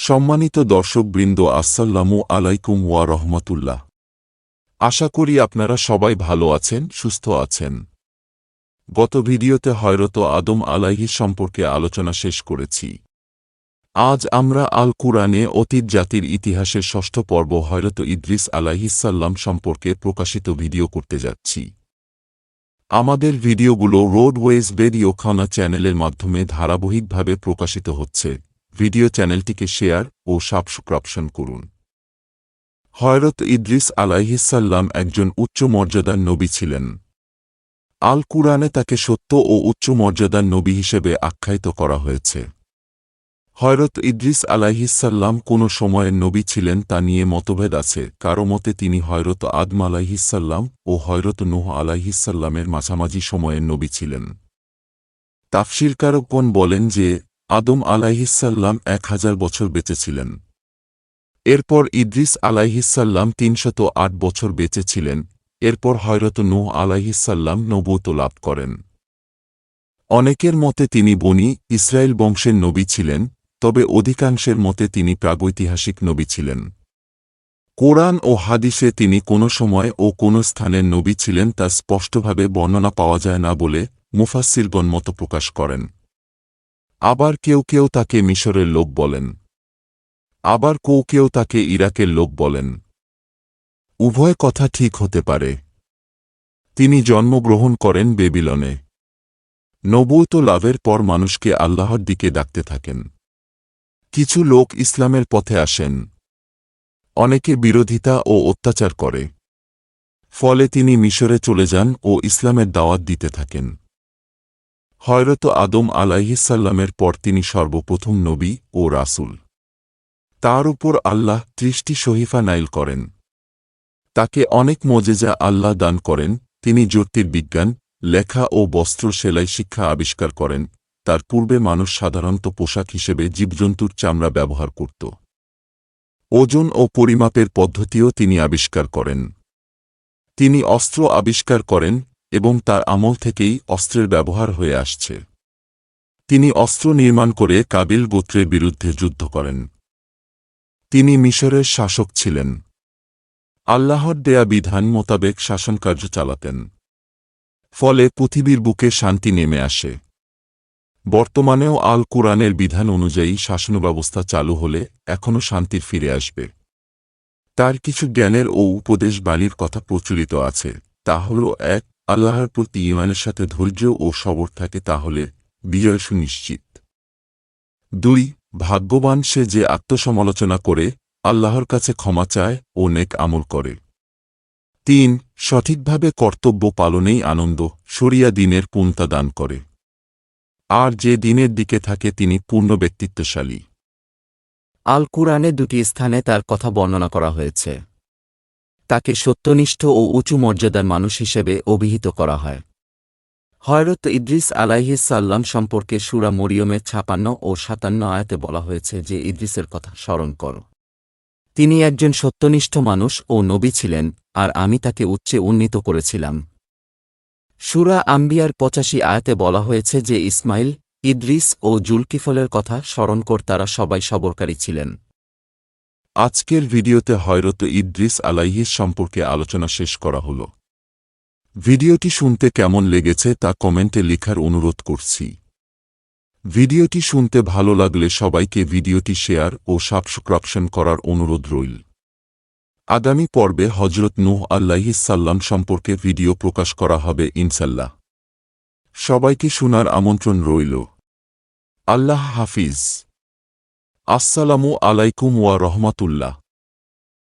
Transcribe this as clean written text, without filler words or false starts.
সম্মানিত দর্শকবৃন্দ, আসসালামু আলাইকুম ওয়া রহমতুল্লাহ। আশা করি আপনারা সবাই ভালো আছেন, সুস্থ আছেন। গত ভিডিওতে হযরত আদম আলাইহিস সম্পর্কে আলোচনা শেষ করেছি। আজ আমরা আল কুরআনে অতীত জাতির ইতিহাসের ষষ্ঠ পর্ব হযরত ইদ্রিস আলাইহিসসালাম সম্পর্কে প্রকাশিত ভিডিও করতে যাচ্ছি। আমাদের ভিডিওগুলো রোডওয়েজ রেডিও খানা চ্যানেলের মাধ্যমে ধারাবাহিকভাবে প্রকাশিত হচ্ছে। ভিডিও চ্যানেলটিকে শেয়ার ও সাবস্ক্রিপশন করুন। হযরত ইদ্রিস আলাইহিসসালাম একজন উচ্চ মর্যাদার নবী ছিলেন। আল কুরআনে তাকে সত্য ও উচ্চ মর্যাদার নবী হিসেবে আখ্যায়িত করা হয়েছে। হযরত ইদ্রিস আলাইহিসসালাম কোন সময়ের নবী ছিলেন তা নিয়ে মতভেদ আছে। কারো মতে তিনি হযরত আদম আলাইহিসসালাম ও হযরত নূহ আলাইহিসসালামের মাঝামাঝি সময়ের নবী ছিলেন। তাফসীরকারগণ বলেন যে আদম আলাইহিসসালাম 1000 বছর বেঁচে ছিলেন। এরপর ইদ্রিস আলাইহিসসালাম 308 বছর বেঁচে ছিলেন। এরপর হযরত নূহ আলাইহিসসালাম নবুয়ত লাভ করেন। অনেকের মতে তিনি বনী ইসরায়েল বংশের নবী ছিলেন, তবে অধিকাংশের মতে তিনি প্রাগৈতিহাসিক নবী ছিলেন। কোরআন ও হাদিসে তিনি কোন সময় ও কোন স্থানের নবী ছিলেন তা স্পষ্টভাবে বর্ণনা পাওয়া যায় না বলে মুফাসসিরগণ মত প্রকাশ করেন। আবার কেউ কেউ তাকে মিশরের লোক বলেন, আবার কেউ তাকে ইরাকের লোক বলেন। উভয় কথা ঠিক হতে পারে। তিনি জন্মগ্রহণ করেন বেবিলনে। নবুয়ত লাভের পর মানুষকে আল্লাহর দিকে ডাকতে থাকেন। কিছু লোক ইসলামের পথে আসেন, অনেকে বিরোধিতা ও অত্যাচার করে। ফলে তিনি মিশরে চলে যান ও ইসলামের দাওয়াত দিতে থাকেন। হযরত আদম আলাইহিসসালামের পর তিনি সর্বপ্রথম নবী ও রাসূল। তার উপর আল্লাহ 30টি সহিফা নাযিল করেন। তাকে অনেক মুজিজা আল্লাহ দান করেন। তিনি জ্যোতির্বিজ্ঞান, লেখা ও বস্ত্র সেলাই শিক্ষা আবিষ্কার করেন। তার পূর্বে মানুষ সাধারণত পোশাক হিসেবে জীবজন্তুর চামড়া ব্যবহার করত। ওজন ও পরিমাপের পদ্ধতিও তিনি আবিষ্কার করেন। তিনি অস্ত্র আবিষ্কার করেন এবং তার আমল থেকেই অস্ত্রের ব্যবহার হয়ে আসছে। তিনি অস্ত্র নির্মাণ করে কাবিল গোত্রের বিরুদ্ধে যুদ্ধ করেন। তিনি মিশরের শাসক ছিলেন। আল্লাহর দেয়া বিধান মোতাবেক শাসনকার্য চালাতেন। ফলে পৃথিবীর বুকে শান্তি নেমে আসে। বর্তমানেও আল কুরআনের বিধান অনুযায়ী শাসনব্যবস্থা চালু হলে এখনও শান্তির ফিরে আসবে। তার কিছু জ্ঞানের ও উপদেশ বাণীর কথা প্রচলিত আছে। তা হল 1. আল্লাহর প্রতি ঈমানের সাথে ধৈর্য ও সবর থাকে, তাহলে বিজয় সুনিশ্চিত। 2. ভাগ্যবান সে যে আত্মসমালোচনা করে, আল্লাহর কাছে ক্ষমা চায় ও নেক আমল করে। 3. সঠিকভাবে কর্তব্য পালনেই আনন্দ, শরিয়া দ্বীনের পূর্ণতা দান করে। আর যে দ্বীনের দিকে থাকে তিনি পূর্ণ ব্যক্তিত্বশালী। আল কুরআনে 2টি স্থানে তার কথা বর্ণনা করা হয়েছে। তাকে সত্যনিষ্ঠ ও উঁচু মর্যাদার মানুষ হিসেবে অভিহিত করা হয়। হযরত ইদ্রিস আলাইহিসসালাম সম্পর্কে সূরা মরিয়মের 56 ও 57 আয়াতে বলা হয়েছে যে ইদ্রিসের কথা স্মরণ করো। তিনি একজন সত্যনিষ্ঠ মানুষ ও নবী ছিলেন, আর আমি তাকে উচ্চে উন্নীত করেছিলাম। সূরা আম্বিয়ার 85 আয়াতে বলা হয়েছে যে ইসমাইল, ইদ্রিস ও জুলকিফলের কথা স্মরণ কর, তারা সবাই সবরকারী ছিলেন। আজকের ভিডিওতে হযরত ইদ্রিস আলাইহিস সম্পর্কে আলোচনা শেষ করা হল। ভিডিওটি শুনতে কেমন লেগেছে তা কমেন্টে লেখার অনুরোধ করছি। ভিডিওটি শুনতে ভালো লাগলে সবাইকে ভিডিওটি শেয়ার ও সাবস্ক্রিপশন করার অনুরোধ রইল। আগামী পর্বে হযরত নূহ আলাইহিসসালাম সম্পর্কে ভিডিও প্রকাশ করা হবে ইনশাল্লাহ। সবাইকে শোনার আমন্ত্রণ রইল। আল্লাহ হাফিজ। আসসালামু আলাইকুম ওয়া রহমাতুল্লাহ।